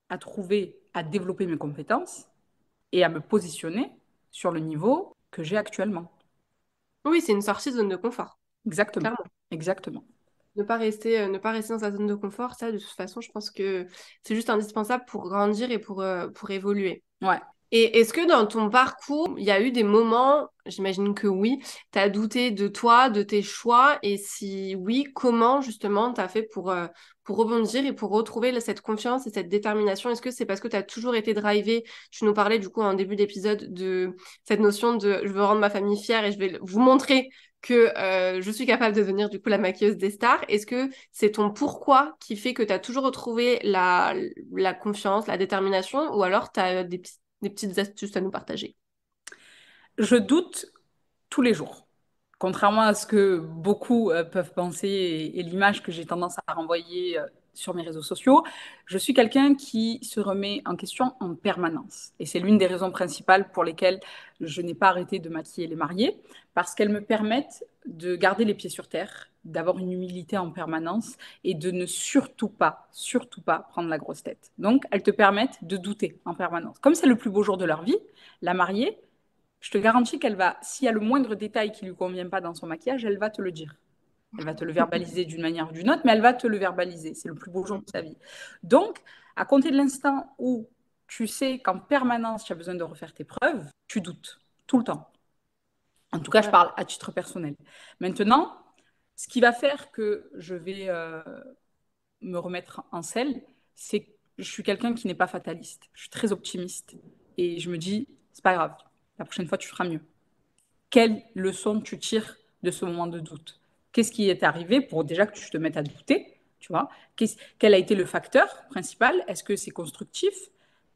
à trouver, à développer mes compétences et à me positionner sur le niveau que j'ai actuellement. Oui, c'est une sortie de zone de confort, Exactement. clairement. Exactement. Ne pas rester dans sa zone de confort, ça, de toute façon, je pense que c'est juste indispensable pour grandir et pour évoluer. Ouais. Et est-ce que dans ton parcours, il y a eu des moments, j'imagine que oui, tu as douté de toi, de tes choix, et si oui, comment justement tu as fait pour rebondir et pour retrouver cette confiance et cette détermination? Est-ce que c'est parce que tu as toujours été drivé? Tu nous parlais du coup en début d'épisode de cette notion de je veux rendre ma famille fière et je vais vous montrer que je suis capable de devenir du coup la maquilleuse des stars. Est-ce que c'est ton pourquoi qui fait que tu as toujours retrouvé la confiance, la détermination, ou alors tu as des petites astuces à nous partager? Je doute tous les jours. Contrairement à ce que beaucoup peuvent penser et l'image que j'ai tendance à renvoyer sur mes réseaux sociaux, je suis quelqu'un qui se remet en question en permanence. Et c'est l'une des raisons principales pour lesquelles je n'ai pas arrêté de maquiller les mariés, parce qu'elles me permettent de garder les pieds sur terre, d'avoir une humilité en permanence et de ne surtout pas prendre la grosse tête. Donc, elles te permettent de douter en permanence. Comme c'est le plus beau jour de leur vie, la mariée, je te garantis qu'elle va, s'il y a le moindre détail qui lui convient pas dans son maquillage, elle va te le dire. Elle va te le verbaliser d'une manière ou d'une autre, mais elle va te le verbaliser. C'est le plus beau jour de sa vie. Donc, à compter de l'instant où tu sais qu'en permanence, tu as besoin de refaire tes preuves, tu doutes tout le temps. En tout cas, je Ouais. parle à titre personnel. Maintenant, ce qui va faire que je vais me remettre en selle, c'est que je suis quelqu'un qui n'est pas fataliste. Je suis très optimiste. Et je me dis, c'est pas grave. La prochaine fois, tu feras mieux. Quelle leçon tu tires de ce moment de doute? Qu'est-ce qui est arrivé pour déjà que tu te mettes à douter? Tu vois, quel a été le facteur principal? Est-ce que c'est constructif?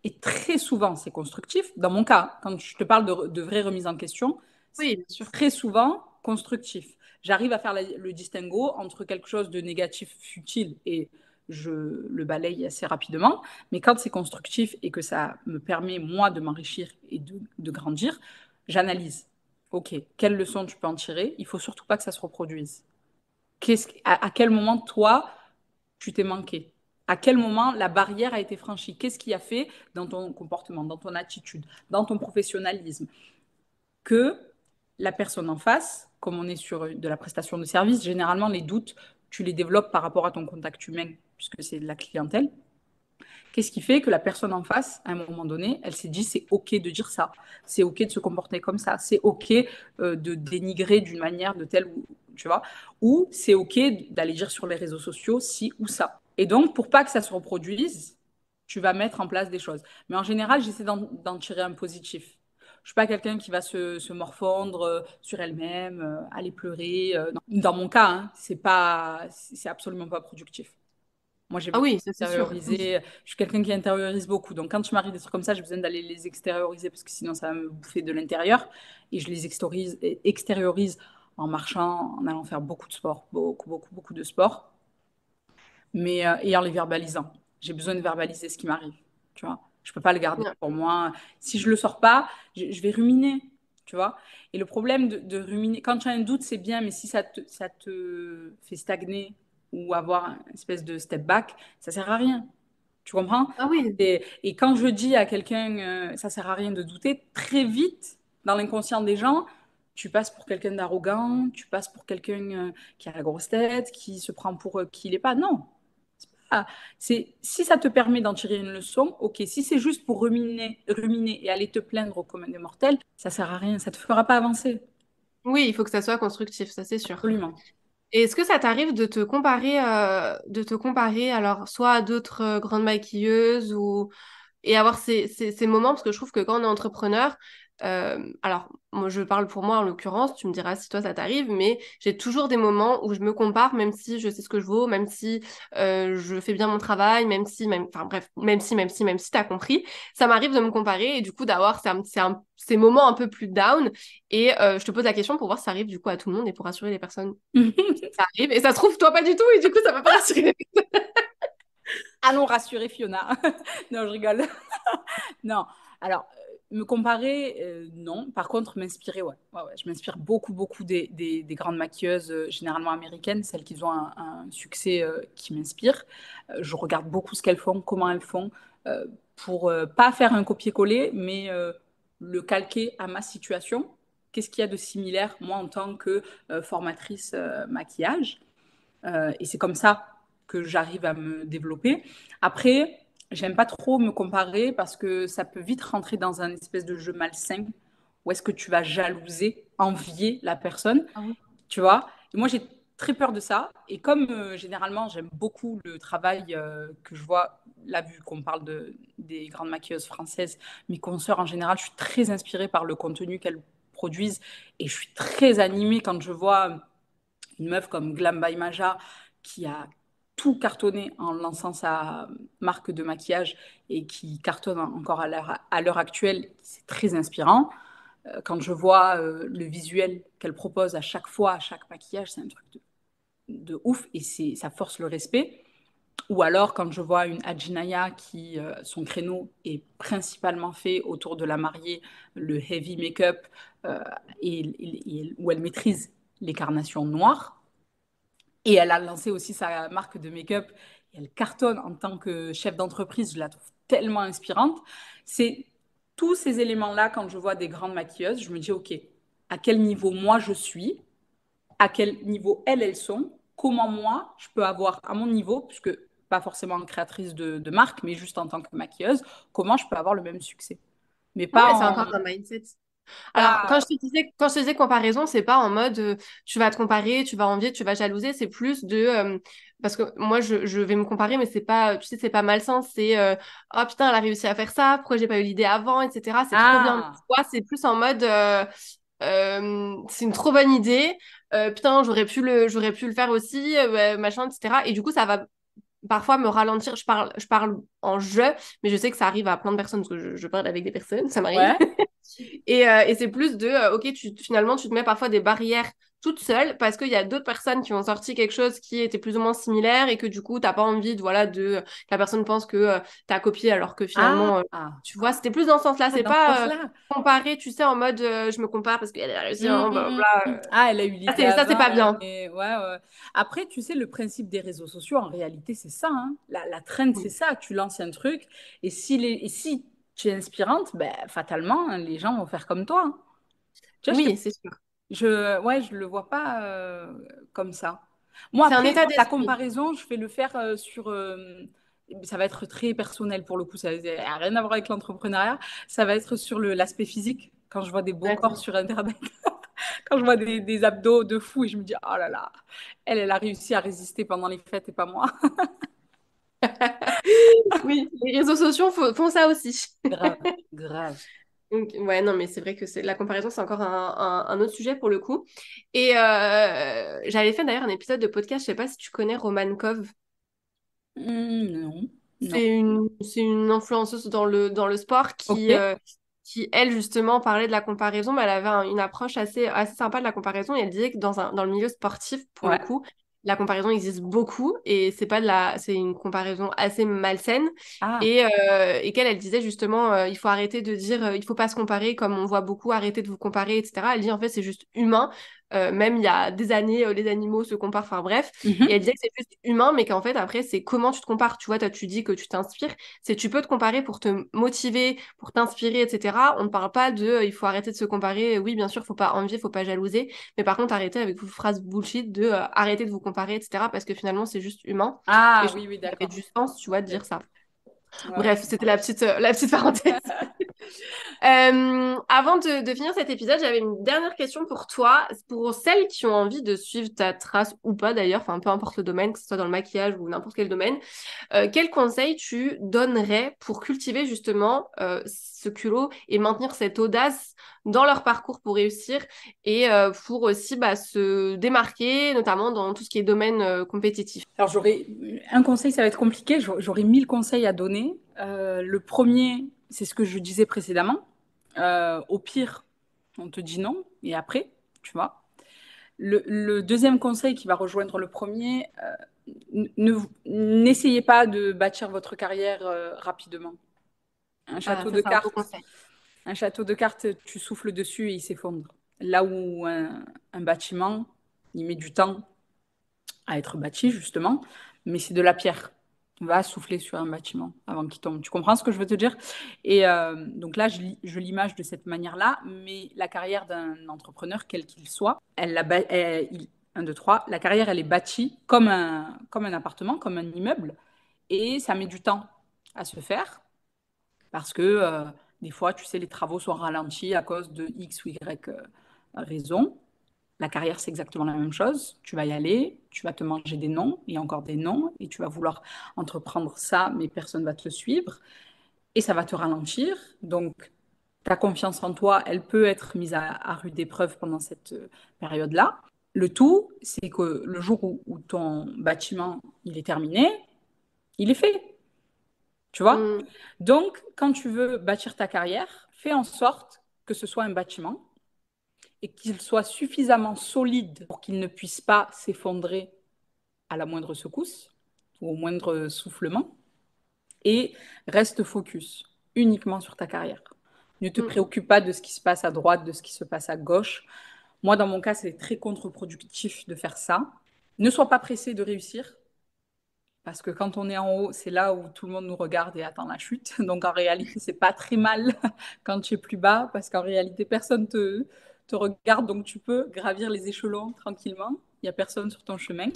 Et très souvent, c'est constructif. Dans mon cas, quand je te parle de vraie remise en question, c'est Oui, bien sûr. très souvent constructif. J'arrive à faire le distinguo entre quelque chose de négatif, futile, et je le balaye assez rapidement. Mais quand c'est constructif et que ça me permet, moi, de m'enrichir et de grandir, j'analyse. OK, quelle leçon tu peux en tirer? Il faut surtout pas que ça se reproduise. À quel moment, toi, tu t'es manqué? À quel moment la barrière a été franchie? Qu'est-ce qui a fait dans ton comportement, dans ton attitude, dans ton professionnalisme, que la personne en face, comme on est sur de la prestation de service, généralement les doutes, tu les développes par rapport à ton contact humain, puisque c'est de la clientèle. Qu'est-ce qui fait que la personne en face, à un moment donné, elle s'est dit c'est OK de dire ça, c'est OK de se comporter comme ça, c'est OK de dénigrer d'une manière de telle ou tu vois, ou c'est OK d'aller dire sur les réseaux sociaux ci ou ça. Et donc, pour pas que ça se reproduise, tu vas mettre en place des choses. Mais en général, j'essaie d'en tirer un positif. Je suis pas quelqu'un qui va se morfondre sur elle-même, aller pleurer. Dans mon cas, hein, c'est absolument pas productif. Moi, j'ai Ah besoin oui, ça c'est sûr. d'extérioriser. Je suis quelqu'un qui intériorise beaucoup. Donc, quand tu m'arrives des trucs comme ça, j'ai besoin d'aller les extérioriser parce que sinon, ça va me bouffer de l'intérieur. Et je les extériorise en marchant, en allant faire beaucoup de sport, beaucoup, beaucoup, beaucoup de sport, mais et en les verbalisant. J'ai besoin de verbaliser ce qui m'arrive. Tu vois, je peux pas le garder Ouais. pour moi. Si je le sors pas, je vais ruminer. Tu vois. Et le problème de ruminer, quand tu as un doute, c'est bien, mais si ça te fait stagner ou avoir une espèce de step back, ça sert à rien. Tu comprends? Ah oui. Et quand je dis à quelqu'un, ça sert à rien de douter, très vite, dans l'inconscient des gens, tu passes pour quelqu'un d'arrogant, tu passes pour quelqu'un qui a la grosse tête, qui se prend pour qui il n'est pas. Non. Ah, si ça te permet d'en tirer une leçon, ok. Si c'est juste pour ruminer et aller te plaindre au commun des mortels, ça sert à rien, ça te fera pas avancer. Oui, il faut que ça soit constructif, ça c'est sûr. Absolument. Et est-ce que ça t'arrive de te comparer alors soit à d'autres grandes maquilleuses ou et avoir ces moments, parce que je trouve que quand on est entrepreneur, alors moi je parle pour moi en l'occurrence, tu me diras si toi ça t'arrive, mais j'ai toujours des moments où je me compare, même si je sais ce que je vaux, même si je fais bien mon travail, enfin bref, même si t'as compris, ça m'arrive de me comparer et du coup d'avoir ces moments un peu plus down. Et je te pose la question pour voir si ça arrive du coup à tout le monde et pour rassurer les personnes qui ça arrive. Et ça se trouve toi pas du tout et du coup ça va pas rassurer. Allons rassurer Fiona. Non, je rigole. Non. Alors, me comparer, non. Par contre, m'inspirer, ouais. Ouais, ouais. Je m'inspire beaucoup, beaucoup des grandes maquilleuses, généralement américaines, celles qui ont un succès qui m'inspire. Je regarde beaucoup ce qu'elles font, comment elles font, pour pas faire un copier-coller, mais le calquer à ma situation. Qu'est-ce qu'il y a de similaire, moi, en tant que formatrice maquillage? Et c'est comme ça que j'arrive à me développer. Après, j'aime pas trop me comparer parce que ça peut vite rentrer dans un espèce de jeu malsain où est-ce que tu vas jalouser, envier la personne, Ah oui. tu vois. Et moi, j'ai très peur de ça. Et comme généralement, j'aime beaucoup le travail que je vois, là, vu qu'on parle des grandes maquilleuses françaises, mes consoeurs en général, je suis très inspirée par le contenu qu'elles produisent et je suis très animée quand je vois une meuf comme Glam by Maja qui a tout cartonné en lançant sa marque de maquillage et qui cartonne encore à l'heure actuelle, c'est très inspirant. Quand je vois le visuel qu'elle propose à chaque fois, à chaque maquillage, c'est un truc de ouf et ça force le respect. Ou alors quand je vois une Adjinaya qui, son créneau est principalement fait autour de la mariée, le heavy make-up, euh, où elle maîtrise les carnations noires, et elle a lancé aussi sa marque de make-up. Et elle cartonne en tant que chef d'entreprise. Je la trouve tellement inspirante. C'est tous ces éléments-là, quand je vois des grandes maquilleuses, je me dis, OK, à quel niveau moi je suis, à quel niveau elles sont, comment moi je peux avoir à mon niveau, puisque pas forcément créatrice de marque, mais juste en tant que maquilleuse, comment je peux avoir le même succès. Mais Ouais, pas c'est en... encore un mindset. Alors, Pas... quand je te disais comparaison, c'est pas en mode tu vas te comparer, tu vas envier, tu vas jalouser, c'est plus parce que moi je vais me comparer, mais c'est pas, tu sais, c'est pas malsain, c'est oh putain, elle a réussi à faire ça, pourquoi j'ai pas eu l'idée avant, etc. C'est trop bien. Tu Ah, vois, c'est plus en mode c'est une trop bonne idée, putain, j'aurais pu le faire aussi, ouais, machin, etc. Et du coup, ça va. parfois me ralentir. Je parle en je, mais je sais que ça arrive à plein de personnes parce que je parle avec des personnes, ça m'arrive. Ouais. Et c'est plus de, ok, finalement, tu te mets parfois des barrières toute seule parce qu'il y a d'autres personnes qui ont sorti quelque chose qui était plus ou moins similaire et que du coup, t'as pas envie de, voilà, que la personne pense que t'as copié alors que Ah, finalement, tu vois, c'était plus dans ce sens-là. C'est dans ce pas sens-là. comparer, tu sais, en mode je me compare parce qu'elle a réussi, hein, Mm. Ah, elle a eu l'idée ça, c'est avant. pas bien. Ouais, ouais. Après, tu sais, le principe des réseaux sociaux, en réalité, c'est ça, hein. La trend, c'est Oui, ça. Tu lances un truc et si tu es inspirante, ben, fatalement, hein, les gens vont faire comme toi, hein. Tu vois, oui, c'est sûr. ouais, je le vois pas comme ça. Moi, C'est un après, état la d'esprit. comparaison, je vais le faire sur. Ça va être très personnel pour le coup, ça n'a rien à voir avec l'entrepreneuriat. Ça va être sur l'aspect physique. Quand je vois des beaux corps D'accord. sur Internet, quand je vois des abdos de fou et je me dis, oh là là, elle a réussi à résister pendant les fêtes et pas moi. Oui, les réseaux sociaux font ça aussi. Grave, grave. Donc, ouais, non, mais c'est vrai que la comparaison, c'est encore un autre sujet pour le coup. Et j'avais fait d'ailleurs un épisode de podcast, je sais pas si tu connais Roman Kov. Non, non. C'est une influenceuse dans le sport Ok. qui, elle, justement, parlait de la comparaison, mais elle avait une approche assez sympa de la comparaison et elle disait que dans le milieu sportif, pour le Ouais. coup, la comparaison existe beaucoup et c'est une comparaison assez malsaine Ah, et qu'elle, elle disait justement, il faut arrêter de dire, il faut pas se comparer comme on voit beaucoup, arrêter de vous comparer, etc. Elle dit, en fait, c'est juste humain. Même il y a des années, les animaux se comparent, enfin bref. Et elle mhm. disait que c'est juste humain, mais qu'en fait, après, c'est comment tu te compares. Tu vois, toi, tu dis que tu t'inspires. C'est tu peux te comparer pour te motiver, pour t'inspirer, etc. On ne parle pas de il faut arrêter de se comparer. Oui, bien sûr, faut pas envier, faut pas jalouser. Mais par contre, arrêtez avec vos phrases bullshit de arrêter de vous comparer, etc. Parce que finalement, c'est juste humain. Et Ah, je trouve oui, oui, que ça avait d'accord. du sens, tu vois, de Ouais, dire ça. ouais, je Bref, c'était la petite parenthèse. comprends. Avant de finir cet épisode, j'avais une dernière question pour toi. Pour celles qui ont envie de suivre ta trace ou pas d'ailleurs, enfin peu importe le domaine, que ce soit dans le maquillage ou n'importe quel domaine, quel conseil tu donnerais pour cultiver justement ce culot et maintenir cette audace dans leur parcours pour réussir et pour aussi se démarquer, notamment dans tout ce qui est domaine compétitif? Alors, j'aurais un conseil, ça va être compliqué. J'aurais 1000 conseils à donner. Le premier, c'est ce que je disais précédemment. Au pire, on te dit non, et après, tu vois. Le deuxième conseil qui va rejoindre le premier, n'essayez pas de bâtir votre carrière rapidement. Un Ah, château ça de c'est un beau cartes, conseil. un château de cartes, tu souffles dessus et il s'effondre. Là où un bâtiment, il met du temps à être bâti, justement, mais c'est de la pierre. On va souffler sur un bâtiment avant qu'il tombe. Tu comprends ce que je veux te dire? Et donc là, je l'image de cette manière-là, mais la carrière d'un entrepreneur, quel qu'il soit, un, deux, trois, la carrière, elle est bâtie comme un appartement, comme un immeuble, et ça met du temps à se faire parce que des fois, tu sais, les travaux sont ralentis à cause de X ou Y raison. La carrière, c'est exactement la même chose. Tu vas y aller, tu vas te manger des noms et encore des noms, et tu vas vouloir entreprendre ça, mais personne ne va te suivre, et ça va te ralentir. Donc, ta confiance en toi, elle peut être mise à rude épreuve pendant cette période-là. Le tout, c'est que le jour où ton bâtiment il est terminé, il est fait, tu vois. Hmm. Donc, quand tu veux bâtir ta carrière, fais en sorte que ce soit un bâtiment et qu'il soit suffisamment solide pour qu'il ne puisse pas s'effondrer à la moindre secousse ou au moindre soufflement, et reste focus uniquement sur ta carrière. Ne te Hmm. préoccupe pas de ce qui se passe à droite, de ce qui se passe à gauche. Moi, dans mon cas, c'est très contre-productif de faire ça. Ne sois pas pressé de réussir, parce que quand on est en haut, c'est là où tout le monde nous regarde et attend la chute. Donc en réalité, c'est pas très mal quand tu es plus bas, parce qu'en réalité, personne te regarde, donc tu peux gravir les échelons tranquillement. Il n'y a personne sur ton chemin.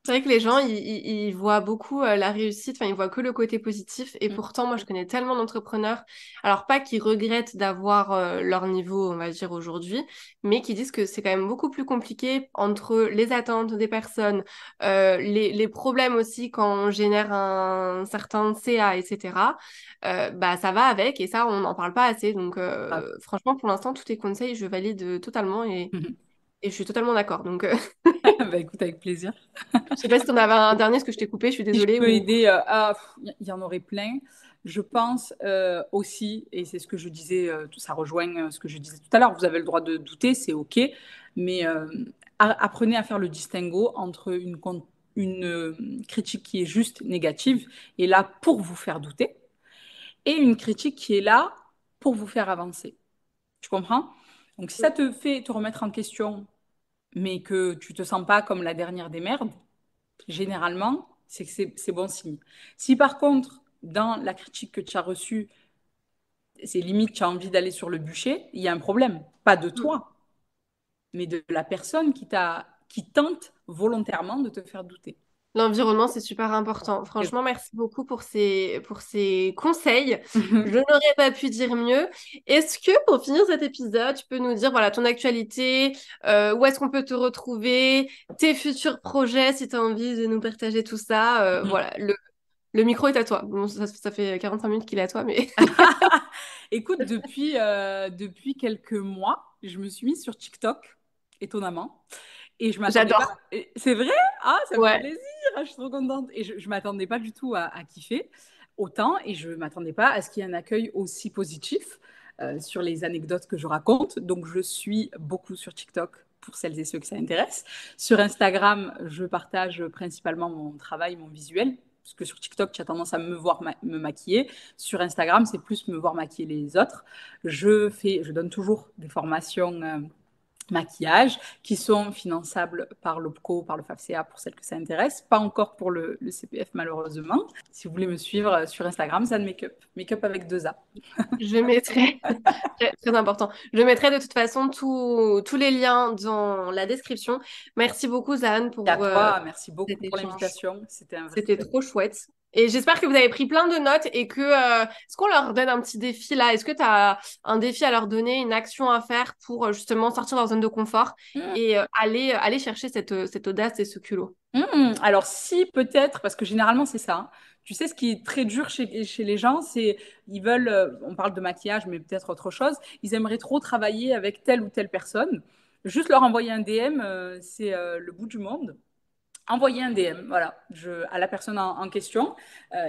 C'est vrai que les gens, ils voient beaucoup la réussite, enfin, ils voient que le côté positif. Et Mm. pourtant, moi, je connais tellement d'entrepreneurs, alors pas qui regrettent d'avoir leur niveau, on va dire, aujourd'hui, mais qui disent que c'est quand même beaucoup plus compliqué entre les attentes des personnes, les problèmes aussi quand on génère un certain CA, etc. Ça va avec, et ça, on n'en parle pas assez. Donc, Grave. franchement, pour l'instant, tous tes conseils, je valide totalement. Et Et je suis totalement d'accord. Donc, Bah écoute, avec plaisir. je sais pas si tu en avais un dernier, ce que je t'ai coupé, je suis Si je désolée. peux aider, il y en aurait plein. Je pense aussi, et c'est ce que je disais, ça rejoint ce que je disais tout à l'heure, vous avez le droit de douter, c'est OK, mais apprenez à faire le distinguo entre une critique qui est juste négative et là pour vous faire douter, et une critique qui est là pour vous faire avancer. Tu comprends? Donc si ça te fait te remettre en question, mais que tu te sens pas comme la dernière des merdes, généralement, c'est que c'est bon signe. Si par contre, dans la critique que tu as reçue, c'est limite, tu as envie d'aller sur le bûcher, il y a un problème. Pas de Mm. toi, mais de la personne qui tente volontairement de te faire douter. L'environnement, c'est super important. Franchement, merci beaucoup pour ces conseils. Je n'aurais pas pu dire mieux. Est-ce que pour finir cet épisode, tu peux nous dire voilà, ton actualité, où est-ce qu'on peut te retrouver, tes futurs projets, si tu as envie de nous partager tout ça. Voilà, le micro est à toi. Bon, ça fait 45 minutes qu'il est à toi, mais Écoute, depuis quelques mois, je me suis mise sur TikTok, étonnamment. Et je m'attendais pas. j'adore. C'est vrai? Ah, ça me fait Ouais. plaisir. Ah, je suis trop contente. Et je m'attendais pas du tout à kiffer autant. Et je m'attendais pas à ce qu'il y ait un accueil aussi positif sur les anecdotes que je raconte. Donc, je suis beaucoup sur TikTok pour celles et ceux que ça intéresse. Sur Instagram, je partage principalement mon travail, mon visuel. Parce que sur TikTok, tu as tendance à me voir me maquiller. Sur Instagram, c'est plus me voir maquiller les autres. Je donne toujours des formations maquillage qui sont finançables par l'OPCO, par le FAFCA pour celles que ça intéresse, pas encore pour le CPF malheureusement. Si vous voulez me suivre sur Instagram, Zan Makeup, Makeup avec 2 A. Je mettrai, très, très important, je mettrai de toute façon tous les liens dans la description. Merci beaucoup, Zan, Et à pour toi, merci beaucoup cet pour échange. l'invitation, c'était un vrai C'était plaisir. trop chouette. Et j'espère que vous avez pris plein de notes et que, est-ce qu'on leur donne un petit défi là? Est-ce que tu as un défi à leur donner, une action à faire pour justement sortir de leur zone de confort Mmh. et aller chercher cette audace et ce culot? Alors si peut-être, parce que généralement c'est ça, hein. Tu sais, ce qui est très dur chez les gens, c'est ils veulent, on parle de maquillage, mais peut-être autre chose, ils aimeraient trop travailler avec telle ou telle personne. Juste leur envoyer un DM, c'est le bout du monde. Envoyer un DM, voilà, à la personne en question.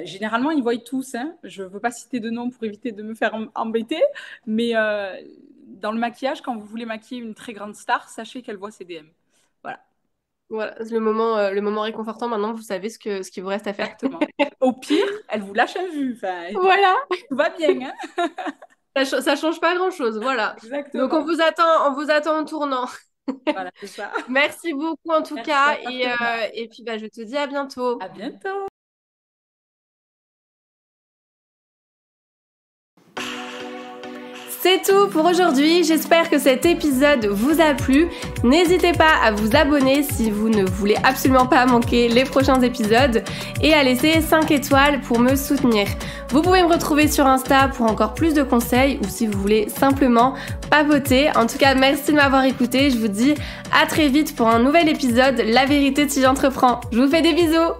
Généralement, ils voient tous, hein. Je ne veux pas citer de nom pour éviter de me faire embêter, mais dans le maquillage, quand vous voulez maquiller une très grande star, sachez qu'elle voit ses DM. Voilà, Voilà, le moment réconfortant. Maintenant, vous savez ce qu'il vous reste à faire. exactement. Au pire, elle vous lâche un vu. Enfin, Voilà, tout va bien, hein. ça change pas grand-chose. Voilà. Donc, Exactement. on vous attend en tournant. Voilà, c'est ça. Merci beaucoup en tout Merci à cas. toi, Fiona. Et puis, bah, je te dis à bientôt. À bientôt. C'est tout pour aujourd'hui, j'espère que cet épisode vous a plu. N'hésitez pas à vous abonner si vous ne voulez absolument pas manquer les prochains épisodes et à laisser 5 étoiles pour me soutenir. Vous pouvez me retrouver sur Insta pour encore plus de conseils ou si vous voulez simplement papoter. En tout cas, merci de m'avoir écouté. Je vous dis à très vite pour un nouvel épisode La vérité si j'entreprends. Je vous fais des bisous.